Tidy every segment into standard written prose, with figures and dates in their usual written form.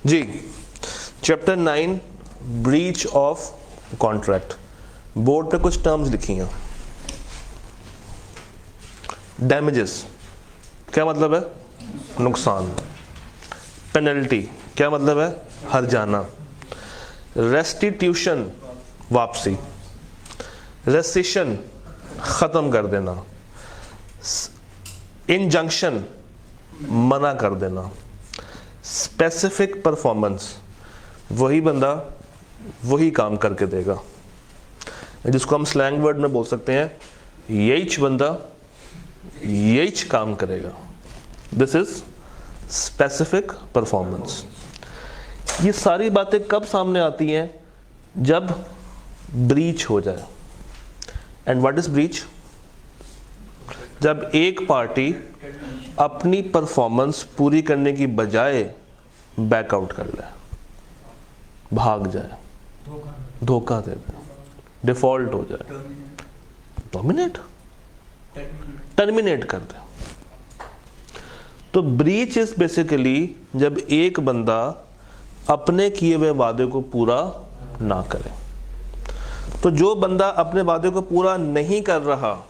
Ji, chapter 9 breach of contract. Board पे कुछ terms लिखी हैं। डैमेजेस क्या मतलब है? नुकसान। पेनल्टी क्या मतलब है? हर्जाना। रेस्टिट्यूशन वापसी। रेसिशन खत्म कर देना। इंजंक्शन मना कर देना। स्पेसिफिक परफॉर्मेंस वही बंदा वही काम करके देगा, जिसको हम स्लैंग वर्ड में बोल सकते हैं यही बंदा यही काम करेगा। This is specific performance. ये सारी बातें कब सामने आती हैं? जब ब्रीच हो जाए। And what is breach? जब एक पार्टी अपनी परफॉर्मेंस पूरी करने की बजाय बैकआउट कर ले, भाग जाए, धोखा दे दे, डिफॉल्ट हो जाए, टर्मिनेट कर दे। तो ब्रीच इज बेसिकली जब एक बंदा अपने किए हुए वादे को पूरा ना करे। तो जो बंदा अपने वादे को पूरा नहीं कर रहा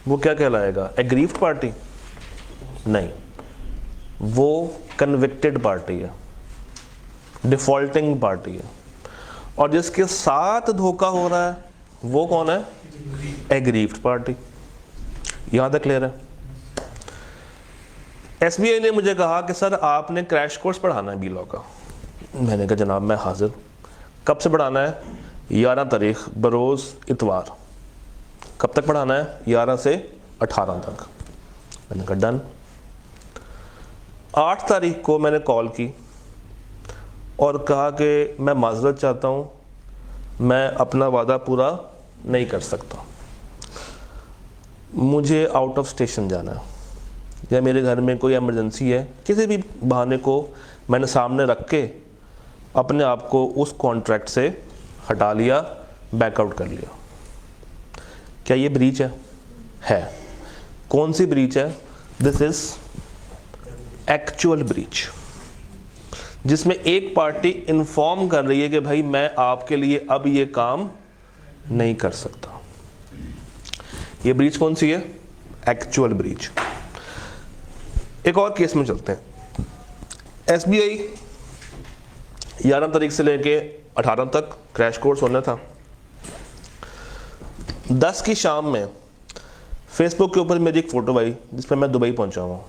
वो क्या कहलाएगा? Aggrieved party? नहीं, वो कन्विक्टेड पार्टी है, डिफॉल्टिंग पार्टी है। और जिसके साथ धोखा हो रहा है वो कौन है? Aggrieved party. यहां तक क्लियर है? एसबीआई ने मुझे कहा कि सर आपने क्रैश कोर्स पढ़ाना है बी लॉ का। मैंने कहा जनाब मैं हाजिर। कब से पढ़ाना है? 11 तारीख बरोज इतवार। कब तक पढ़ाना है? 11 से 18 तक। मैंने कहा डन। 8 तारीख को मैंने कॉल की और कहा कि मैं माजरत चाहता हूं, मैं अपना वादा पूरा नहीं कर सकता, मुझे आउट ऑफ स्टेशन जाना है, या मेरे घर में कोई इमरजेंसी है। किसी भी बहाने को मैंने सामने रख के अपने आप को उस कॉन्ट्रैक्ट से हटा लिया, बैकआउट कर लिया। क्या ये ब्रीच है? है। कौन सी ब्रीच है? दिस इज एक्चुअल ब्रीच, जिसमें एक पार्टी इन्फॉर्म कर रही है कि भाई मैं आपके लिए अब ये काम नहीं कर सकता। ये ब्रीच कौन सी है? Actual breach. एक और केस में चलते हैं। एसबीआई 11 तारीख से लेके 18 तक क्रैश कोर्स होना था। 10 की शाम में फेसबुक के ऊपर मेरी एक फोटो आई जिसमें मैं दुबई पहुंचा हुआ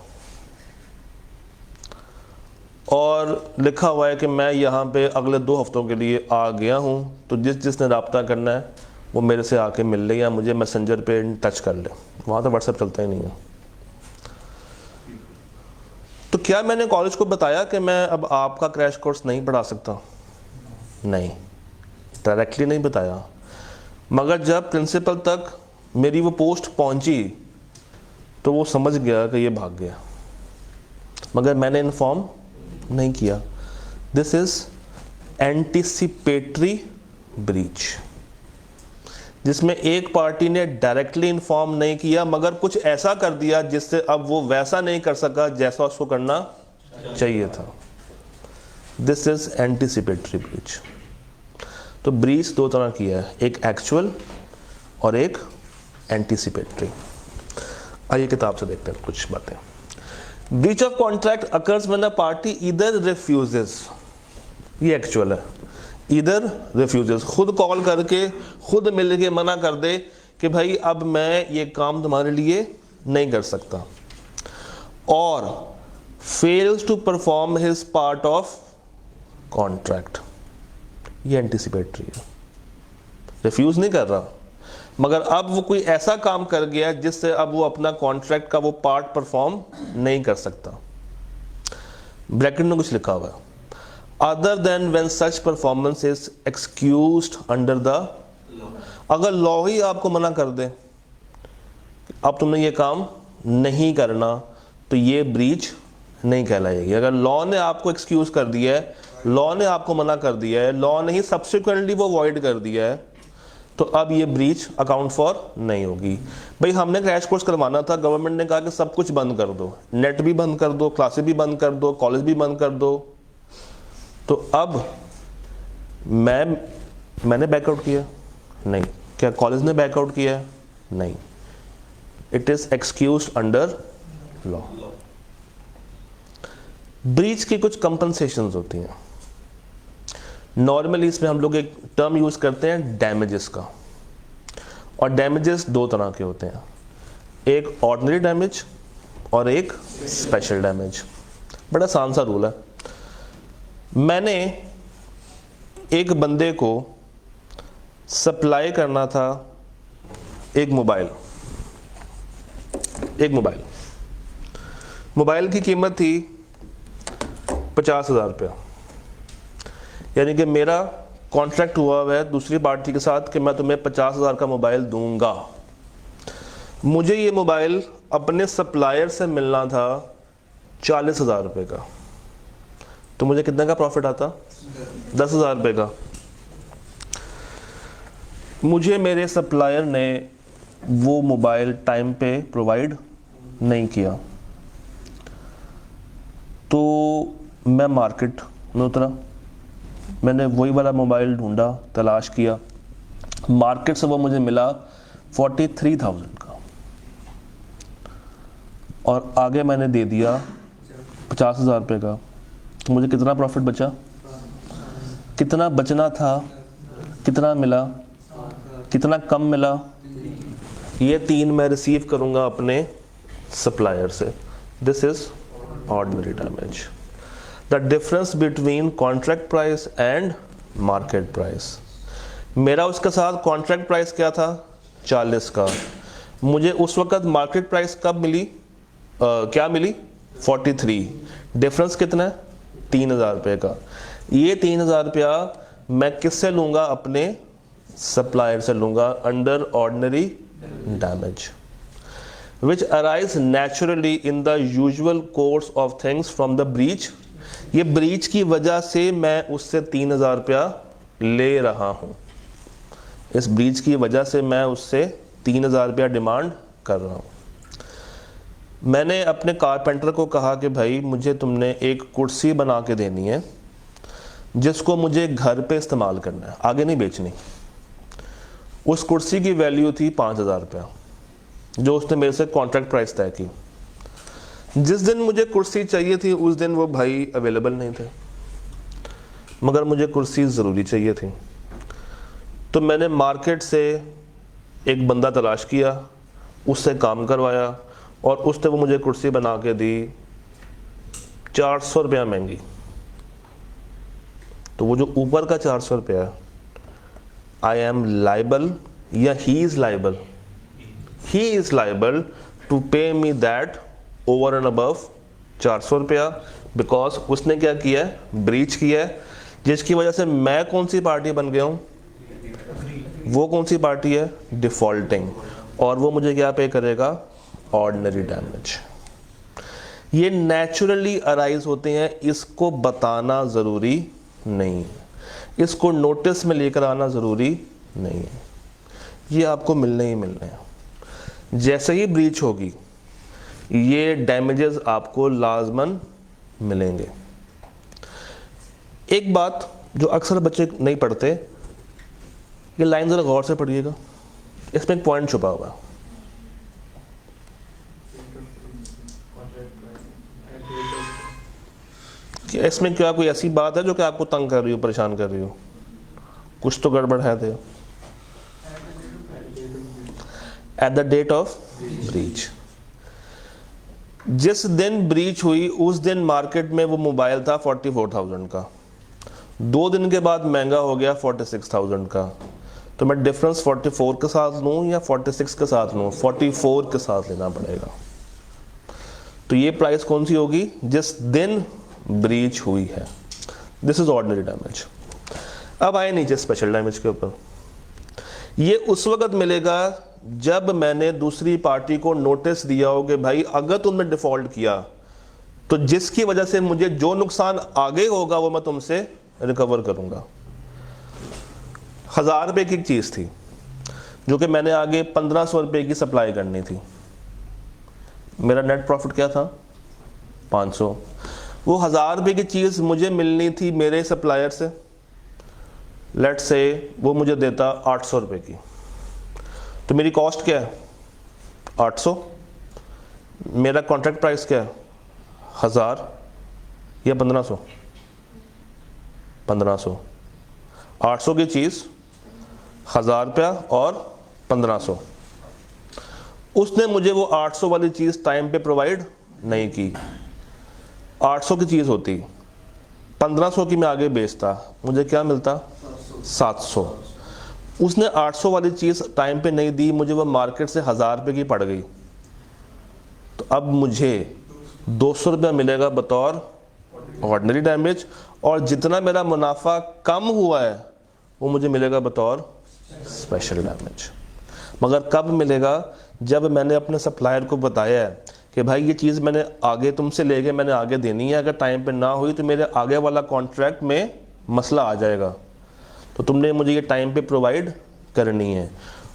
और लिखा हुआ है कि मैं यहाँ पे अगले 2 हफ्तों के लिए आ गया हूँ, तो जिसने रब्ता करना है वो मेरे से आके मिल ले या मुझे मैसेंजर पे टच कर ले। वहाँ तो व्हाट्सएप चलता ही नहीं है। तो क्या मैंने कॉलेज को बताया कि मैं अब आपका क्रैश कोर्स नहीं पढ़ा सकता? नहीं, डायरेक्टली नहीं बताया। मगर जब प्रिंसिपल तक मेरी वो पोस्ट पहुंची तो वो समझ गया कि ये भाग गया, मगर मैंने इन्फॉर्म नहीं किया। दिस इज एंटीसिपेटरी ब्रीच, जिसमें एक पार्टी ने डायरेक्टली इन्फॉर्म नहीं किया मगर कुछ ऐसा कर दिया जिससे अब वो वैसा नहीं कर सका जैसा उसको करना चाहिए था। This is anticipatory breach. तो ब्रीच 2 तरह की है, एक एक्चुअल और एक एंटीसिपेटरी। आइए किताब से देखते हैं कुछ बातें। Breach of contract occurs when a party either refuses, ये एक्चुअल है, ईदर रिफ्यूजेस, खुद कॉल करके खुद मिल के मना कर दे कि भाई अब मैं ये काम तुम्हारे लिए नहीं कर सकता, और fails to perform his part of contract, ये एंटीसिपेटरी है। रिफ्यूज नहीं कर रहा मगर अब वो कोई ऐसा काम कर गया जिससे अब वो अपना कॉन्ट्रैक्ट का वो पार्ट परफॉर्म नहीं कर सकता। ब्रैकेट में कुछ लिखा हुआ है, other than when such performance is excused under the, अगर लॉ ही आपको मना कर दे अब तुमने ये काम नहीं करना तो ये ब्रीच नहीं कहलाएगी। अगर लॉ ने आपको एक्सक्यूज कर दिया है, लॉ ने आपको मना कर दिया है, लॉ ने ही सब्सिक्वेंटली वो वॉइड कर दिया है, तो अब ये ब्रीच अकाउंट फॉर नहीं होगी। भाई हमने क्रैश कोर्स करवाना था, गवर्नमेंट ने कहा कि सब कुछ बंद कर दो, नेट भी बंद कर दो, क्लासेस भी बंद कर दो, कॉलेज भी बंद कर दो। तो अब मैंने बैकआउट किया? नहीं। क्या कॉलेज ने बैकआउट किया? नहीं। It is excused under law. Breach की कुछ कंपनसेशंस होती हैं। नॉर्मली इसमें हम लोग एक टर्म यूज करते हैं डैमेजेस का, और डैमेजेस दो तरह के होते हैं, एक ऑर्डिनरी डैमेज और एक स्पेशल डैमेज। बड़ा आसान सा रूल है। मैंने एक बंदे को सप्लाई करना था एक मोबाइल की कीमत थी 50,000 रुपया। यानी कि मेरा कॉन्ट्रैक्ट हुआ है दूसरी पार्टी के साथ कि मैं तुम्हें 50,000 का मोबाइल दूंगा। मुझे ये मोबाइल अपने सप्लायर से मिलना था 40,000 रुपये का। तो मुझे कितने का प्रॉफिट आता? 10,000 रुपये का। मुझे मेरे सप्लायर ने वो मोबाइल टाइम पे प्रोवाइड नहीं किया, तो मैं मार्केट में उतरा। मैंने वही वाला मोबाइल ढूंढा, तलाश किया, मार्केट से वो मुझे मिला 43,000 का, और आगे मैंने दे दिया 50,000 रुपये का। तो मुझे कितना प्रॉफिट बचा? कितना बचना था? कितना मिला? कितना कम मिला? ये 3 मैं रिसीव करूंगा अपने सप्लायर से। This is ordinary damage, the difference between contract price and market price. मेरा उसके साथ कॉन्ट्रैक्ट प्राइस क्या था? 40 का। मुझे उस वक्त मार्केट प्राइस कब मिली? क्या मिली? 43। डिफरेंस कितना है? 3,000 रुपये का। ये 3,000 रुपया मैं किससे लूंगा? अपने सप्लायर से लूंगा under ordinary damage, which arise naturally in the usual course of things from the breach। ये ब्रीच की वजह से मैं उससे 3,000 रुपया ले रहा हूं। इस ब्रीच की वजह से मैं उससे 3,000 रुपया डिमांड कर रहा हूं। मैंने अपने कारपेंटर को कहा कि भाई मुझे तुमने एक कुर्सी बना के देनी है जिसको मुझे घर पे इस्तेमाल करना है, आगे नहीं बेचनी। उस कुर्सी की वैल्यू थी 5,000 रुपया, जो उसने मेरे से कॉन्ट्रैक्ट प्राइस तय की। जिस दिन मुझे कुर्सी चाहिए थी उस दिन वो भाई अवेलेबल नहीं थे, मगर मुझे कुर्सी ज़रूरी चाहिए थी। तो मैंने मार्केट से एक बंदा तलाश किया, उससे काम करवाया, और उसने वो मुझे कुर्सी बना के दी 400 रुपया महंगी। तो वो जो ऊपर का 400 रुपया, आई एम लाइबल या he is liable? He is liable to pay me that over and above 400 रुपया, बिकॉज उसने क्या किया है? ब्रीच किया है, जिसकी वजह से मैं कौन सी पार्टी बन गया हूं? वो कौन सी पार्टी है? डिफॉल्टिंग। और वो मुझे क्या पे करेगा? Ordinary damage. ये नेचुरली अराइज होते हैं, इसको बताना ज़रूरी नहीं है, इसको नोटिस में लेकर आना ज़रूरी नहीं है, ये आपको मिलने ही मिलने हैं। जैसे ही ब्रीच होगी ये डैमेजेस आपको लाजमन मिलेंगे। एक बात जो अक्सर बच्चे नहीं पढ़ते, ये लाइन जरा गौर से पढ़िएगा, इसमें एक पॉइंट छुपा हुआ है। कि इसमें क्या कोई ऐसी बात है जो कि आपको तंग कर रही हो, परेशान कर रही हो? कुछ तो गड़बड़ है। थे at the date of breach, जिस दिन ब्रीच हुई उस दिन मार्केट में वो मोबाइल था 44,000 का, 2 दिन के बाद महंगा हो गया 46,000 का। तो मैं डिफरेंस 44 के साथ लूं या 46 के साथ लूं? 44 के साथ लेना पड़ेगा। तो ये प्राइस कौन सी होगी? जिस दिन ब्रीच हुई है। This is ordinary damage. अब आए नीचे स्पेशल डैमेज के ऊपर। ये उस वक्त मिलेगा जब मैंने दूसरी पार्टी को नोटिस दिया हो कि भाई अगर तुमने डिफॉल्ट किया तो जिसकी वजह से मुझे जो नुकसान आगे होगा वो मैं तुमसे रिकवर करूंगा। 1,000 रुपए की चीज थी, जो कि मैंने आगे 1500 रुपये की सप्लाई करनी थी। मेरा नेट प्रॉफिट क्या था? 500। वो 1000 रुपये की चीज़ मुझे मिलनी थी मेरे सप्लायर से, लेट्स से वो मुझे देता 800 रुपये की, तो मेरी कॉस्ट क्या है? 800। मेरा कॉन्ट्रैक्ट प्राइस क्या है? 1000 या 1500? 1500। 800 की चीज़ 1000 रुपया और 1500। उसने मुझे वो 800 वाली चीज़ टाइम पे प्रोवाइड नहीं की। 800 की चीज़ होती, 1500 की मैं आगे बेचता, मुझे क्या मिलता? 700। उसने 800 वाली चीज़ टाइम पे नहीं दी, मुझे वो मार्केट से 1000 रुपये की पड़ गई, तो अब मुझे 200 रुपया मिलेगा बतौर ऑर्डिनरी डैमेज, और जितना मेरा मुनाफा कम हुआ है वो मुझे मिलेगा बतौर स्पेशल डैमेज। मगर कब मिलेगा? जब मैंने अपने सप्लायर को बताया है कि भाई ये चीज़ मैंने आगे तुमसे ले गए, मैंने आगे देनी है, अगर टाइम पे ना हुई तो मेरे आगे वाला कॉन्ट्रैक्ट में मसला आ जाएगा, तो तुमने मुझे ये टाइम पे प्रोवाइड करनी है,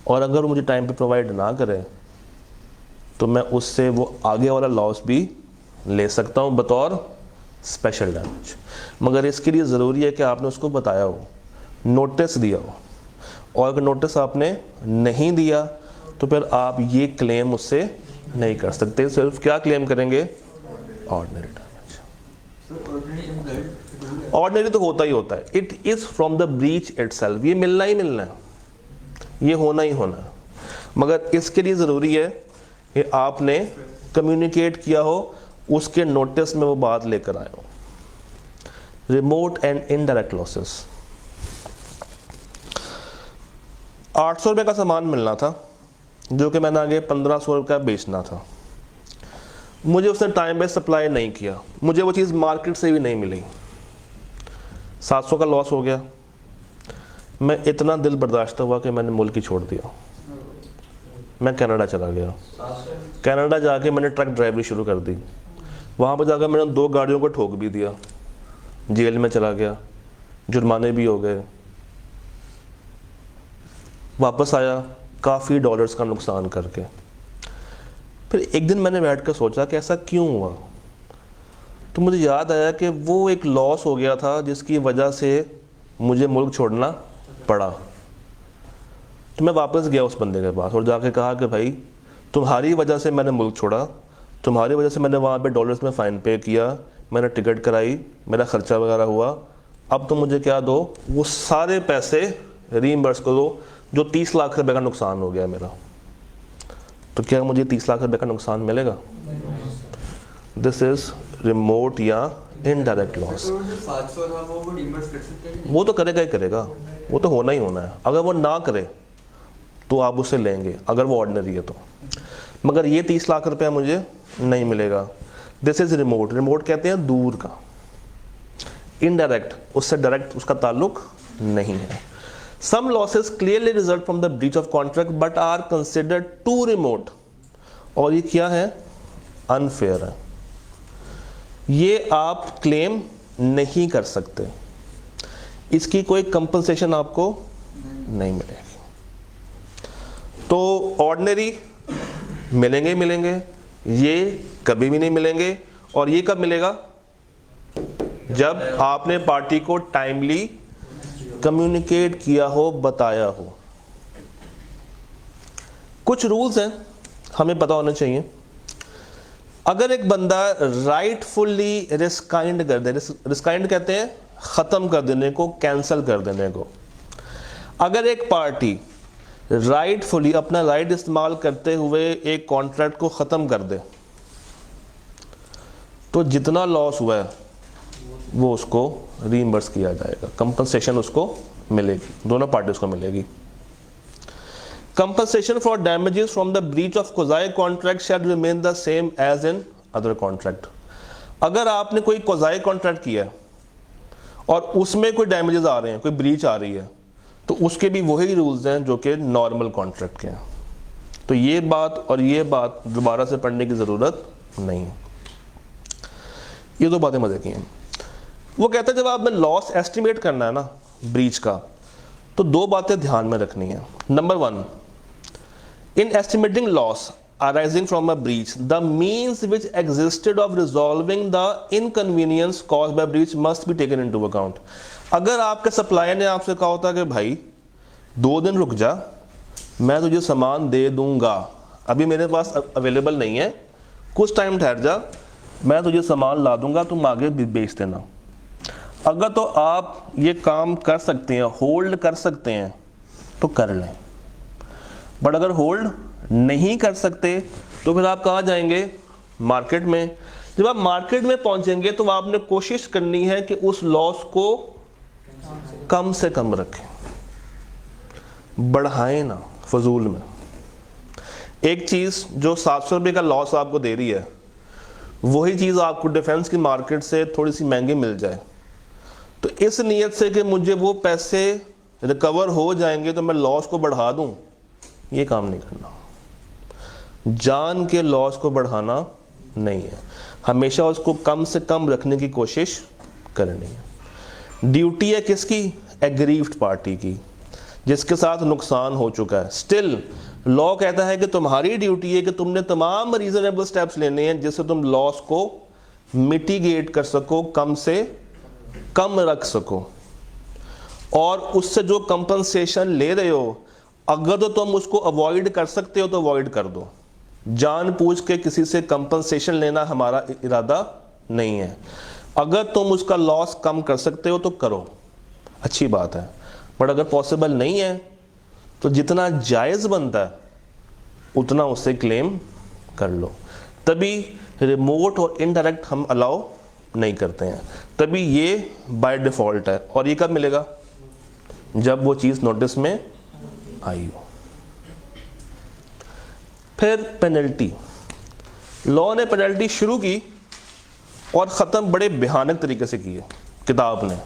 और अगर मुझे टाइम पे प्रोवाइड ना करे तो मैं उससे वो आगे वाला लॉस भी ले सकता हूँ बतौर स्पेशल डैमेज। मगर इसके लिए ज़रूरी है कि आपने उसको बताया हो, नोटिस दिया हो, और अगर नोटिस आपने नहीं दिया तो फिर आप ये क्लेम उससे नहीं कर सकते। सिर्फ क्या क्लेम करेंगे? Ordinary damage. ऑर्डिनरी तो होता ही होता है, it is from the breach itself, ये मिलना ही मिलना है, ये होना ही होना है। मगर इसके लिए ज़रूरी है कि आपने कम्युनिकेट किया हो, उसके नोटिस में वो बात लेकर आए हो। Remote and indirect losses. 800 रुपये का सामान मिलना था जो कि मैंने आगे 1500 रुपये का बेचना था, मुझे उसने टाइम पे सप्लाई नहीं किया, मुझे वो चीज़ मार्केट से भी नहीं मिली, 700 का लॉस हो गया। मैं इतना दिल बर्दाश्त हुआ कि मैंने मुल्क ही छोड़ दिया, मैं कनाडा चला गया। कनाडा जाके मैंने ट्रक ड्राइवरी शुरू कर दी, वहाँ पर जाकर मैंने 2 गाड़ियों को ठोक भी दिया, जेल में चला गया, जुर्माने भी हो गए। वापस आया काफ़ी डॉलर्स का नुकसान करके। फिर एक दिन मैंने बैठ कर सोचा कि ऐसा क्यों हुआ, तो मुझे याद आया कि वो एक लॉस हो गया था जिसकी वजह से मुझे मुल्क छोड़ना पड़ा। तो मैं वापस गया उस बंदे के पास और जाके कहा कि भाई तुम्हारी वजह से मैंने मुल्क छोड़ा, तुम्हारी वजह से मैंने वहाँ पे डॉलर्स में फ़ाइन पे किया, मैंने टिकट कराई, मेरा ख़र्चा वगैरह हुआ, अब तो मुझे क्या दो, वो सारे पैसे रीइंबर्स करो जो 30 लाख रुपए का नुकसान हो गया मेरा। तो क्या मुझे 30 लाख रुपए का नुकसान मिलेगा? दिस इज रिमोट या इनडायरेक्ट लॉस। वो तो करेगा ही करेगा, वो तो होना ही होना है। अगर वो ना करे तो आप उससे लेंगे, अगर वो ऑर्डिनरी है तो। मगर ये 30 लाख रुपया मुझे नहीं मिलेगा। This is remote. रिमोट कहते हैं दूर का। इनडायरेक्ट, उससे डायरेक्ट उसका ताल्लुक नहीं है। Some losses clearly result from the breach of contract but are considered too remote, और ये क्या है? अनफेयर है, ये आप क्लेम नहीं कर सकते, इसकी कोई कंपनसेशन आपको नहीं मिलेगी। तो ऑर्डिनरी मिलेंगे मिलेंगे, ये कभी भी नहीं मिलेंगे। और ये कब मिलेगा? जब आपने पार्टी को टाइमली कम्युनिकेट किया हो, बताया हो। कुछ रूल्स हैं हमें पता होने चाहिए। अगर एक बंदा राइटफुली रिस्काइंड कर दे, रिस्काइंड कहते हैं ख़त्म कर देने को, कैंसिल कर देने को। अगर एक पार्टी राइटफुली अपना राइट इस्तेमाल करते हुए एक कॉन्ट्रैक्ट को ख़त्म कर दे, तो जितना लॉस हुआ है वो उसको रीइंबर्स किया जाएगा, कंपनसेशन उसको मिलेगी, दोनों पार्टीज को मिलेगी। Compensation for damages from the breach of quasi contract shall remain the same as in other contract. अगर आपने कोई कोजाई कॉन्ट्रैक्ट किया है और उसमें कोई डैमेजेस आ रहे हैं, कोई ब्रीच आ रही है, तो उसके भी वही रूल्स हैं जो कि नॉर्मल कॉन्ट्रैक्ट के हैं। तो ये बात और ये बात दोबारा से पढ़ने की ज़रूरत नहीं है। ये दो बातें मजे की हैं। वो कहता है जब आपने लॉस एस्टिमेट करना है ना ब्रीच का, तो 2 बातें ध्यान में रखनी है। Number 1, In estimating loss arising from a breach, the means which existed of resolving the inconvenience caused by breach must be taken into account. अगर आपके सप्लायर ने आपसे कहा होता कि भाई 2 दिन रुक जा, मैं तुझे सामान दे दूंगा, अभी मेरे पास अवेलेबल नहीं है, कुछ टाइम ठहर जा, मैं तुझे सामान ला दूंगा, तुम आगे बेच देना। अगर तो आप ये काम कर सकते हैं, होल्ड कर सकते हैं, तो कर लें। बट अगर होल्ड नहीं कर सकते तो फिर आप कहाँ जाएंगे? मार्केट में। जब आप मार्केट में पहुंचेंगे तो आपने कोशिश करनी है कि उस लॉस को कम से कम रखें, बढ़ाएं ना फजूल में। एक चीज जो 700 रुपये का लॉस आपको दे रही है, वही चीज आपको डिफेंस की मार्केट से थोड़ी सी महंगी मिल जाए, तो इस नियत से कि मुझे वो पैसे रिकवर हो जाएंगे तो मैं लॉस को बढ़ा दूं, ये काम नहीं करना। जान के लॉस को बढ़ाना नहीं है, हमेशा उसको कम से कम रखने की कोशिश करनी है। ड्यूटी है किसकी? एग्रीव्ड पार्टी की, जिसके साथ नुकसान हो चुका है। स्टिल लॉ कहता है कि तुम्हारी ड्यूटी है कि तुमने तमाम रीजनेबल स्टेप्स लेने हैं जिससे तुम लॉस को मिटिगेट कर सको, कम से कम रख सको, और उससे जो कंपनसेशन ले रहे हो अगर तो तुम उसको अवॉइड कर सकते हो तो अवॉइड कर दो। जानबूझ के किसी से कंपनसेशन लेना हमारा इरादा नहीं है। अगर तुम उसका लॉस कम कर सकते हो तो करो, अच्छी बात है, बट अगर पॉसिबल नहीं है तो जितना जायज़ बनता है उतना उससे क्लेम कर लो। तभी रिमोट और इनडायरेक्ट हम अलाउ नहीं करते हैं, तभी ये बाय डिफ़ॉल्ट है। और ये कब मिलेगा? जब वो चीज़ नोटिस में आई हो। फिर पेनल्टी। लॉ ने पेनल्टी शुरू की और ख़त्म बड़े भयानक तरीके से की है किताब ने।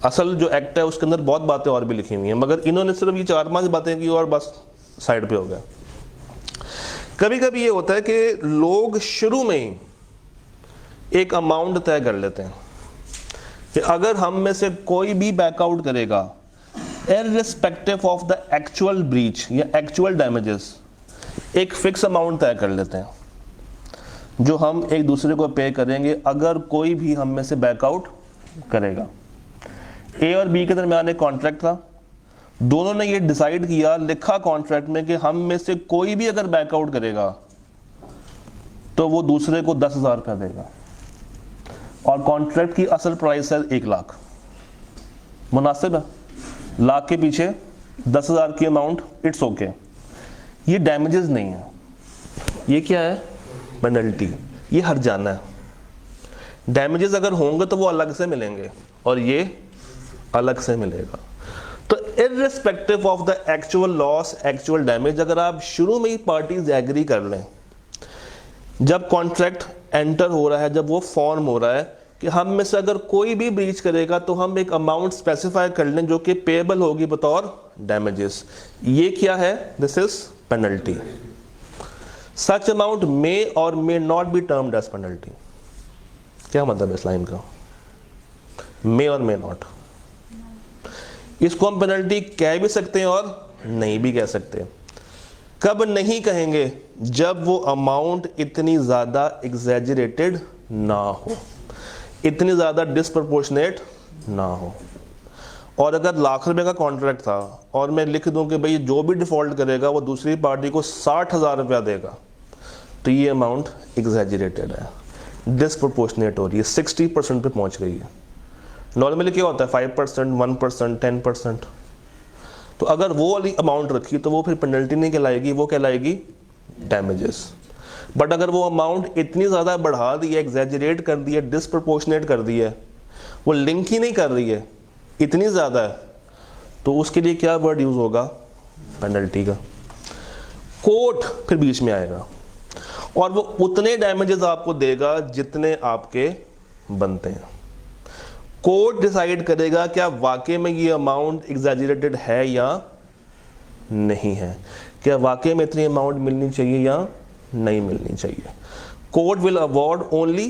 असल जो एक्ट है उसके अंदर बहुत बातें और भी लिखी हुई हैं, मगर इन्होंने सिर्फ ये 4-5 बातें की और बस साइड पे हो गया। कभी कभी ये होता है कि लोग शुरू में ही एक अमाउंट तय कर लेते हैं कि अगर हम में से कोई भी बैकआउट करेगा irrespective of the actual breach या एक्चुअल डैमेजेस, एक फिक्स अमाउंट तय कर लेते हैं जो हम एक दूसरे को पे करेंगे अगर कोई भी हम में से बैकआउट करेगा। ए और बी के दरमियान एक कॉन्ट्रैक्ट था, दोनों ने ये डिसाइड किया, लिखा कॉन्ट्रैक्ट में कि हम में से कोई भी अगर बैकआउट करेगा तो वो दूसरे को 10,000 रुपया देगा, और कॉन्ट्रैक्ट की असल प्राइस है 1 लाख। मुनासिब है? लाख के पीछे 10,000 की अमाउंट, इट्स ओके। ये डैमेजेस नहीं है, ये क्या है? पेनल्टी। ये हर जाना है। डैमेजेस अगर होंगे तो वो अलग से मिलेंगे और ये अलग से मिलेगा। तो irrespective of the actual loss, actual damage, अगर आप शुरू में ही पार्टीज एग्री कर लें, जब कॉन्ट्रैक्ट एंटर हो रहा है, जब वो फॉर्म हो रहा है कि हम में से अगर कोई भी ब्रीच करेगा तो हम एक अमाउंट स्पेसिफाई कर लें जो कि पेएबल होगी बतौर डैमेजेस। ये क्या है? This is penalty. Such amount may और may not be termed as penalty. क्या मतलब है इस लाइन का? मे और मे नॉट। इसको हम पेनल्टी कह भी सकते हैं और नहीं भी कह सकते। कब नहीं कहेंगे? जब वो अमाउंट इतनी ज्यादा एग्जैजरेटेड ना हो, इतनी ज्यादा डिस्प्रपोर्शनेट ना हो। और अगर लाख रुपए का कॉन्ट्रैक्ट था और मैं लिख दूं कि भाई जो भी डिफॉल्ट करेगा वो दूसरी पार्टी को 60,000 रुपया देगा, तो ये अमाउंट एग्जैजरेटेड है, डिस्प्रपोर्शनेट हो रही है, 60% पे पहुंच गई है। नॉर्मली क्या होता है? 5%, 1%, 10%। तो अगर वो वाली अमाउंट रखी तो वो फिर पेनल्टी नहीं कहलाएगी, वो कहलाएगी डैमेजेस। बट अगर वो अमाउंट इतनी ज़्यादा बढ़ा दी है, एग्जैजरेट कर दी है, डिस्प्रपोर्शनेट कर दी है, वो लिंक ही नहीं कर रही है, इतनी ज़्यादा है, तो उसके लिए क्या वर्ड यूज़ होगा? पेनल्टी का। कोर्ट फिर बीच में आएगा और वो उतने डैमेजेस आपको देगा जितने आपके बनते हैं। कोर्ट डिसाइड करेगा क्या वाकई में ये अमाउंट एग्जैजरेटेड है या नहीं है, क्या वाकई में इतनी अमाउंट मिलनी चाहिए या नहीं मिलनी चाहिए। Court will award only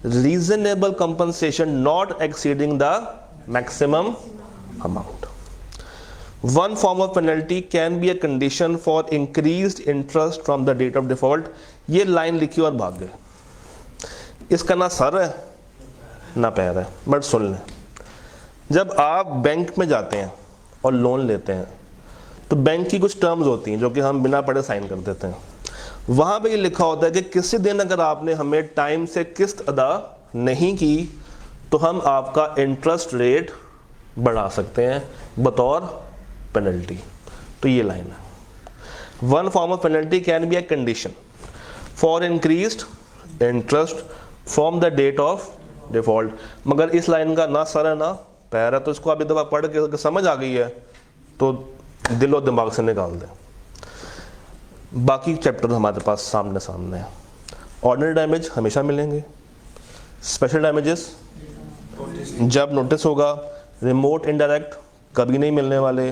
reasonable compensation not exceeding the maximum amount. One form of penalty can be a condition for increased interest from the date of default. ये लाइन लिखी और भाग गए। इसका ना सर है ना पैर है, बट सुन लें, जब आप बैंक में जाते हैं और लोन लेते हैं तो बैंक की कुछ टर्म्स होती हैं जो कि हम बिना पढ़े साइन कर देते हैं। वहाँ पे ये लिखा होता है कि किसी दिन अगर आपने हमें टाइम से किस्त अदा नहीं की तो हम आपका इंटरेस्ट रेट बढ़ा सकते हैं बतौर पेनल्टी। तो ये लाइन है, one form of penalty can be a condition for increased interest from the date of default. मगर इस लाइन का ना सर है ना पैर है, तो इसको अभी दफा पढ़ के समझ आ गई है तो दिलो दिमाग से निकाल दें। बाकी चैप्टर हमारे पास सामने सामने है। ऑर्डिनरी डैमेज हमेशा मिलेंगे, स्पेशल डैमेजेस जब नोटिस होगा, रिमोट इनडायरेक्ट कभी नहीं मिलने वाले।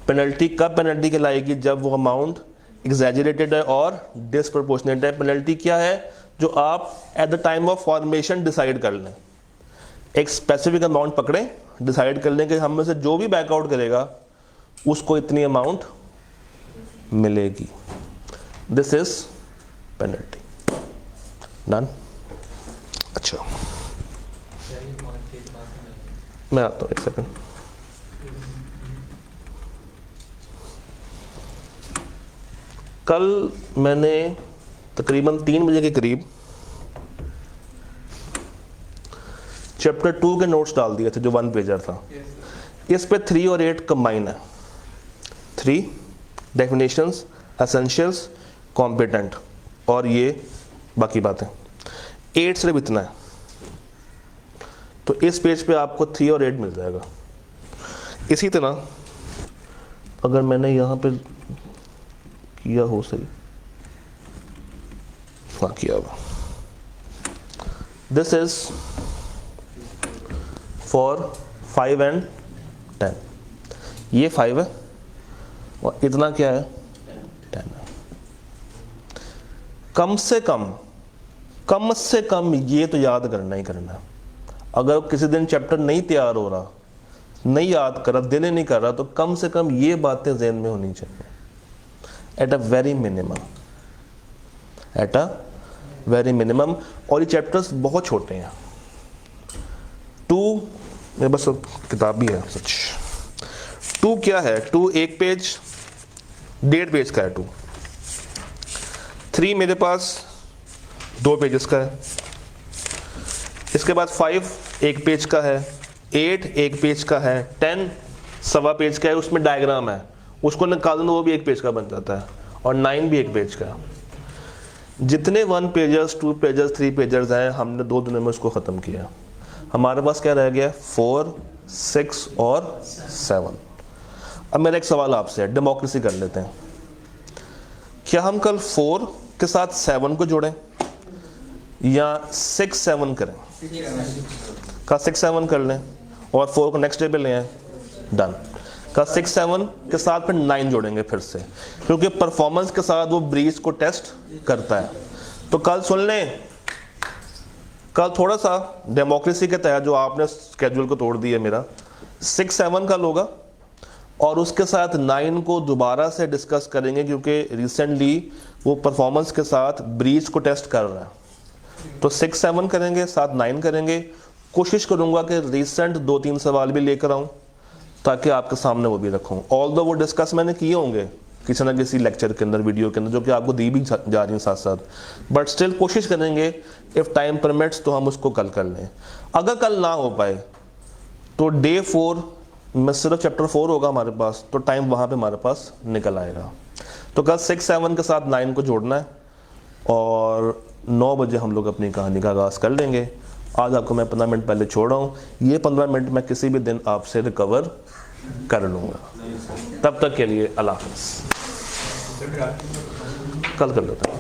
पेनल्टी कब पेनल्टी कहलाएगी, जब वो अमाउंट एग्जैजरेटेड है और डिसप्रोपोर्शनेट है। पेनल्टी क्या है, जो आप at the time of formation decide कर लें, एक स्पेसिफिक अमाउंट पकड़े, डिसाइड कर लें कि हम में से जो भी बैकआउट करेगा उसको इतनी अमाउंट मिलेगी। This is penalty. डन। अच्छा मैं आता हूँ एक सेकंड। कल मैंने तकरीबन 3 बजे के करीब चैप्टर 2 के नोट्स डाल दिए थे जो 1 पेजर था। इस पे 3 और 8 कंबाइन है। 3 डेफिनेशंस, एसेंशियल्स, कॉम्पिटेंट और ये बाकी बातें। 8 सिर्फ इतना है। तो इस पेज पे आपको 3 और 8 मिल जाएगा। इसी तरह अगर मैंने यहाँ पे किया हो सही, हाँ किया हुआ, दिस इज फॉर 5 एंड 10। ये 5 है और इतना क्या है 10 है। कम से कम ये तो याद करना ही करना है। अगर किसी दिन चैप्टर नहीं तैयार हो रहा, नहीं याद कर रहा, दिल नहीं कर रहा, तो कम से कम ये बातें ज़हन में होनी चाहिए at a very minimum, at a very minimum. और ये चैप्टर्स बहुत छोटे हैं। 2 मेरे बस किताब भी है सच। 2 क्या है, 2 1 पेज 1.5 पेज का है। 2 3 मेरे पास 2 पेजेस का है। इसके बाद 5 1 पेज का है, 8 1 पेज का है, 10 सवा पेज का है, उसमें डायग्राम है, उसको निकाल दो वो भी 1 पेज का बन जाता है, और 9 भी 1 पेज का। जितने 1 पेजर्स 2 पेजर्स 3 पेजर्स हैं हमने 2 दिनों में उसको ख़त्म किया। हमारे पास क्या रह गया, 4 6 और 7। अब मेरा एक सवाल आपसे है, डेमोक्रेसी कर लेते हैं। क्या हम कल 4 के साथ 7 को जोड़ें या 6 7 करें? का 6 7 कर लें और 4 को नेक्स्ट डे पे ले आए, डन। का 6 7 के साथ फिर 9 जोड़ेंगे फिर से, क्योंकि परफॉर्मेंस के साथ वो ब्रीज को टेस्ट करता है। तो कल सुन लें, कल थोड़ा सा डेमोक्रेसी के तहत जो आपने स्केड्यूल को तोड़ दिया मेरा, 6 7 कल होगा और उसके साथ 9 को दोबारा से डिस्कस करेंगे, क्योंकि रिसेंटली वो परफॉर्मेंस के साथ ब्रीज को टेस्ट कर रहा है। तो 6 7 करेंगे, साथ 9 करेंगे। कोशिश करूंगा कि रिसेंट 2-3 सवाल भी लेकर आऊं ताकि आपके सामने वो भी रखूं। ऑल्दो वो डिस्कस मैंने किए होंगे किसी ना किसी लेक्चर के अंदर, वीडियो के अंदर, जो कि आपको दी भी जा रही हैं साथ साथ, बट स्टिल कोशिश करेंगे इफ़ टाइम परमिट्स तो हम उसको कल कर लें। अगर कल ना हो पाए तो डे 4 में सिर्फ चैप्टर 4 होगा हमारे पास, तो टाइम वहाँ पे हमारे पास निकल आएगा। तो कल 6 7 के साथ 9 को जोड़ना है और 9 बजे हम लोग अपनी कहानी का आगाज़ कर लेंगे। आज आपको मैं 15 मिनट पहले छोड़ रहा हूँ, ये 15 मिनट मैं किसी भी दिन आपसे रिकवर कर लूँगा। तब तक के लिए अल्लाह हाफ़िज़। कल कर लेते हैं।